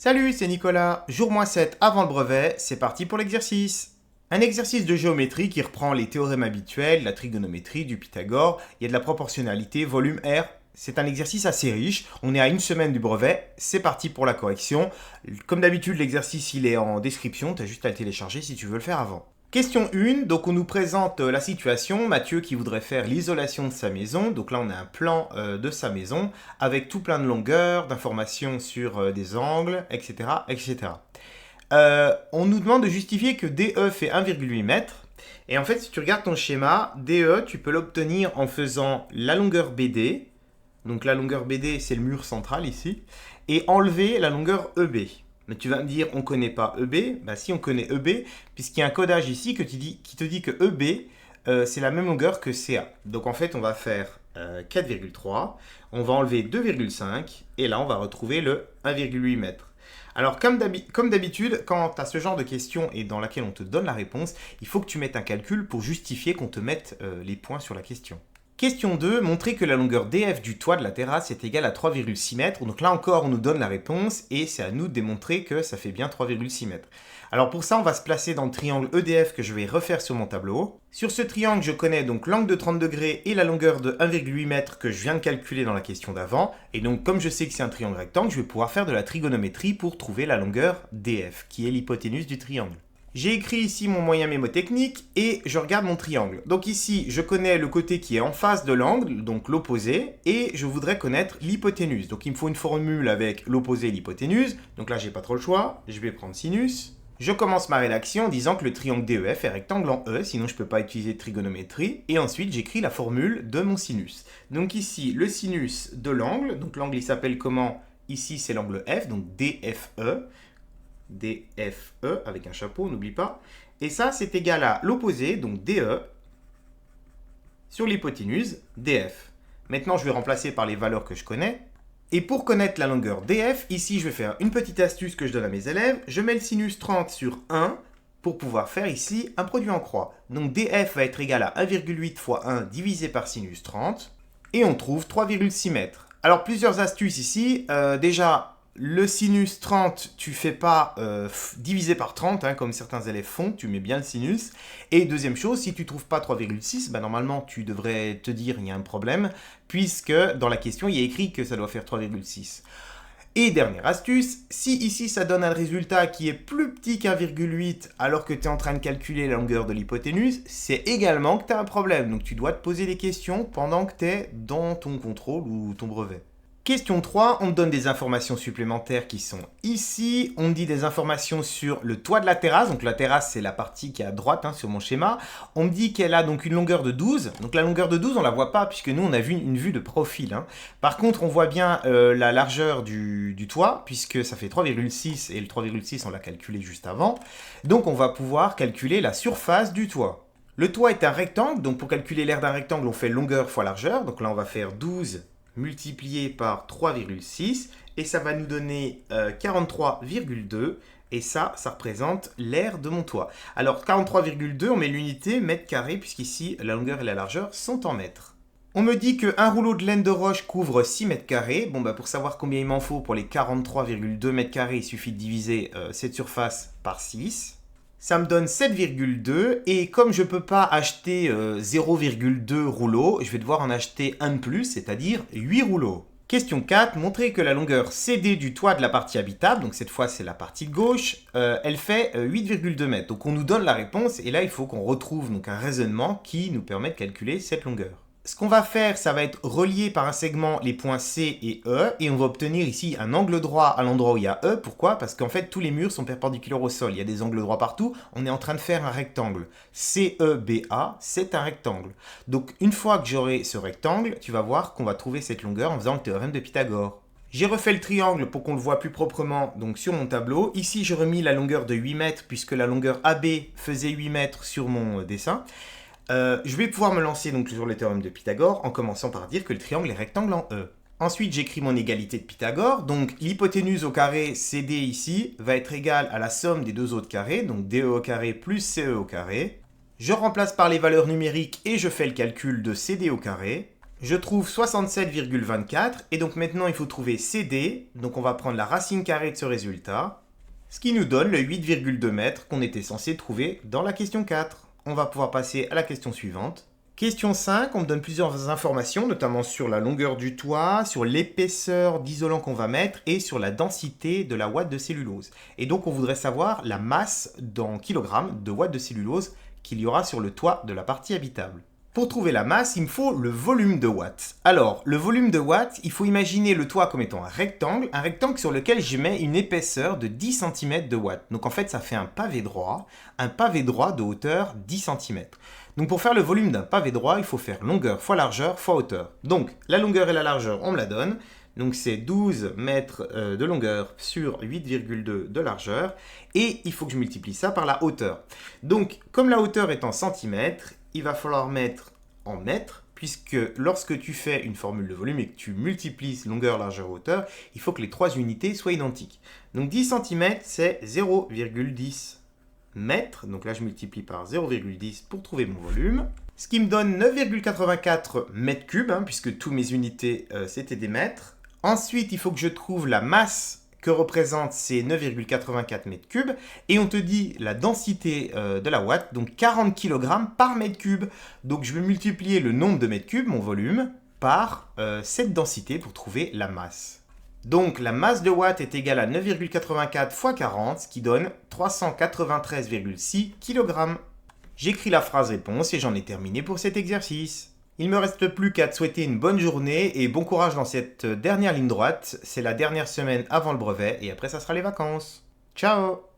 Salut, c'est Nicolas. Jour -7 avant le brevet, c'est parti pour l'exercice. Un exercice de géométrie qui reprend les théorèmes habituels, la trigonométrie, du Pythagore, il y a de la proportionnalité, volume R. C'est un exercice assez riche, on est à une semaine du brevet, c'est parti pour la correction. Comme d'habitude, l'exercice il est en description, tu as juste à le télécharger si tu veux le faire avant. Question 1, donc on nous présente la situation, Mathieu qui voudrait faire l'isolation de sa maison, donc là on a un plan de sa maison, avec tout plein de longueurs, d'informations sur des angles, etc. etc. On nous demande de justifier que DE fait 1,8 m, et en fait si tu regardes ton schéma, DE tu peux l'obtenir en faisant la longueur BD, donc la longueur BD c'est le mur central ici, et enlever la longueur EB. Mais tu vas me dire, on ne connaît pas EB. Bah si, on connaît EB, puisqu'il y a un codage ici qui te dit que EB, c'est la même longueur que CA. Donc en fait, on va faire 4,3, on va enlever 2,5, et là, on va retrouver le 1,8 m. Alors, comme d'habitude, quand tu as ce genre de question et dans laquelle on te donne la réponse, il faut que tu mettes un calcul pour justifier qu'on te mette les points sur la question. Question 2, montrer que la longueur DF du toit de la terrasse est égale à 3,6 mètres. Donc là encore, on nous donne la réponse et c'est à nous de démontrer que ça fait bien 3,6 mètres. Alors pour ça, on va se placer dans le triangle EDF que je vais refaire sur mon tableau. Sur ce triangle, je connais donc l'angle de 30 degrés et la longueur de 1,8 mètres que je viens de calculer dans la question d'avant. Et donc comme je sais que c'est un triangle rectangle, je vais pouvoir faire de la trigonométrie pour trouver la longueur DF, qui est l'hypoténuse du triangle. J'ai écrit ici mon moyen mémotechnique et je regarde mon triangle. Donc ici, je connais le côté qui est en face de l'angle, donc l'opposé, et je voudrais connaître l'hypoténuse. Donc il me faut une formule avec l'opposé et l'hypoténuse. Donc là, j'ai pas trop le choix. Je vais prendre sinus. Je commence ma rédaction en disant que le triangle DEF est rectangle en E, sinon je ne peux pas utiliser de trigonométrie. Et ensuite, j'écris la formule de mon sinus. Donc ici, le sinus de l'angle. Donc l'angle, il s'appelle comment? Ici, c'est l'angle F, donc DFE. DFE avec un chapeau, n'oublie pas. Et ça, c'est égal à l'opposé, donc DE, sur l'hypoténuse, DF. Maintenant, je vais remplacer par les valeurs que je connais. Et pour connaître la longueur DF, ici, je vais faire une petite astuce que je donne à mes élèves. Je mets le sinus 30 sur 1 pour pouvoir faire ici un produit en croix. Donc DF va être égal à 1,8 fois 1 divisé par sinus 30. Et on trouve 3,6 mètres. Alors, plusieurs astuces ici. Déjà, le sinus 30, tu fais pas divisé par 30, hein, comme certains élèves font, tu mets bien le sinus. Et deuxième chose, si tu trouves pas 3,6, bah normalement tu devrais te dire il y a un problème, puisque dans la question il y a écrit que ça doit faire 3,6. Et dernière astuce, si ici ça donne un résultat qui est plus petit qu'1,8 alors que tu es en train de calculer la longueur de l'hypoténuse, c'est également que tu as un problème. Donc tu dois te poser des questions pendant que tu es dans ton contrôle ou ton brevet. Question 3, on me donne des informations supplémentaires qui sont ici. On me dit des informations sur le toit de la terrasse. Donc la terrasse, c'est la partie qui est à droite sur mon schéma. On me dit qu'elle a donc une longueur de 12. Donc la longueur de 12, on ne la voit pas puisque nous, on a vu une vue de profil. Par contre, on voit bien la largeur du toit puisque ça fait 3,6 et le 3,6, on l'a calculé juste avant. Donc on va pouvoir calculer la surface du toit. Le toit est un rectangle. Donc pour calculer l'aire d'un rectangle, on fait longueur fois largeur. Donc là, on va faire 12 multiplié par 3,6 et ça va nous donner 43,2 et ça représente l'aire de mon toit. Alors 43,2, on met l'unité mètre carré puisqu'ici la longueur et la largeur sont en mètres. On me dit qu'un rouleau de laine de roche couvre 6 mètres carrés. Bon bah pour savoir combien il m'en faut pour les 43,2 mètres carrés, il suffit de diviser cette surface par 6. Ça me donne 7,2 et comme je ne peux pas acheter 0,2 rouleaux, je vais devoir en acheter un de plus, c'est-à-dire 8 rouleaux. Question 4, montrer que la longueur CD du toit de la partie habitable, donc cette fois c'est la partie gauche, elle fait 8,2 mètres. Donc on nous donne la réponse et là il faut qu'on retrouve donc un raisonnement qui nous permet de calculer cette longueur. Ce qu'on va faire, ça va être relier par un segment les points C et E et on va obtenir ici un angle droit à l'endroit où il y a E. Pourquoi? Parce qu'en fait tous les murs sont perpendiculaires au sol, il y a des angles droits partout, on est en train de faire un rectangle. CEBA, c'est un rectangle. Donc une fois que j'aurai ce rectangle, tu vas voir qu'on va trouver cette longueur en faisant le théorème de Pythagore. J'ai refait le triangle pour qu'on le voit plus proprement donc sur mon tableau. Ici j'ai remis la longueur de 8 mètres puisque la longueur AB faisait 8 mètres sur mon dessin. Je vais pouvoir me lancer donc sur le théorème de Pythagore en commençant par dire que le triangle est rectangle en E. Ensuite, j'écris mon égalité de Pythagore. Donc, l'hypoténuse au carré CD ici va être égale à la somme des deux autres carrés, donc DE au carré plus CE au carré. Je remplace par les valeurs numériques et je fais le calcul de CD au carré. Je trouve 67,24 et donc maintenant il faut trouver CD, donc on va prendre la racine carrée de ce résultat, ce qui nous donne le 8,2 mètres qu'on était censé trouver dans la question 4. On va pouvoir passer à la question suivante. Question 5, on me donne plusieurs informations, notamment sur la longueur du toit, sur l'épaisseur d'isolant qu'on va mettre et sur la densité de la ouate de cellulose. Et donc on voudrait savoir la masse dans kilogrammes de ouate de cellulose qu'il y aura sur le toit de la partie habitable. Pour trouver la masse, il me faut le volume de watts. Alors, le volume de watts, il faut imaginer le toit comme étant un rectangle sur lequel je mets une épaisseur de 10 cm de watts. Donc en fait, ça fait un pavé droit de hauteur 10 cm. Donc pour faire le volume d'un pavé droit, il faut faire longueur fois largeur fois hauteur. Donc la longueur et la largeur, on me la donne. Donc c'est 12 mètres de longueur sur 8,2 de largeur. Et il faut que je multiplie ça par la hauteur. Donc comme la hauteur est en centimètres, il va falloir mettre en mètres, puisque lorsque tu fais une formule de volume et que tu multiplies longueur, largeur, hauteur, il faut que les trois unités soient identiques. Donc 10 cm, c'est 0,10 mètres. Donc là, je multiplie par 0,10 pour trouver mon volume. Ce qui me donne 9,84 mètres cubes, puisque toutes mes unités, c'était des mètres. Ensuite, il faut que je trouve la masse que représente ces 9,84 mètres cubes, et on te dit la densité de la ouate, donc 40 kg par mètre cube. Donc je vais multiplier le nombre de mètres cubes, mon volume, par cette densité pour trouver la masse. Donc la masse de watts est égale à 9,84 fois 40, ce qui donne 393,6 kg. J'écris la phrase réponse et j'en ai terminé pour cet exercice. Il ne me reste plus qu'à te souhaiter une bonne journée et bon courage dans cette dernière ligne droite. C'est la dernière semaine avant le brevet et après ça sera les vacances. Ciao!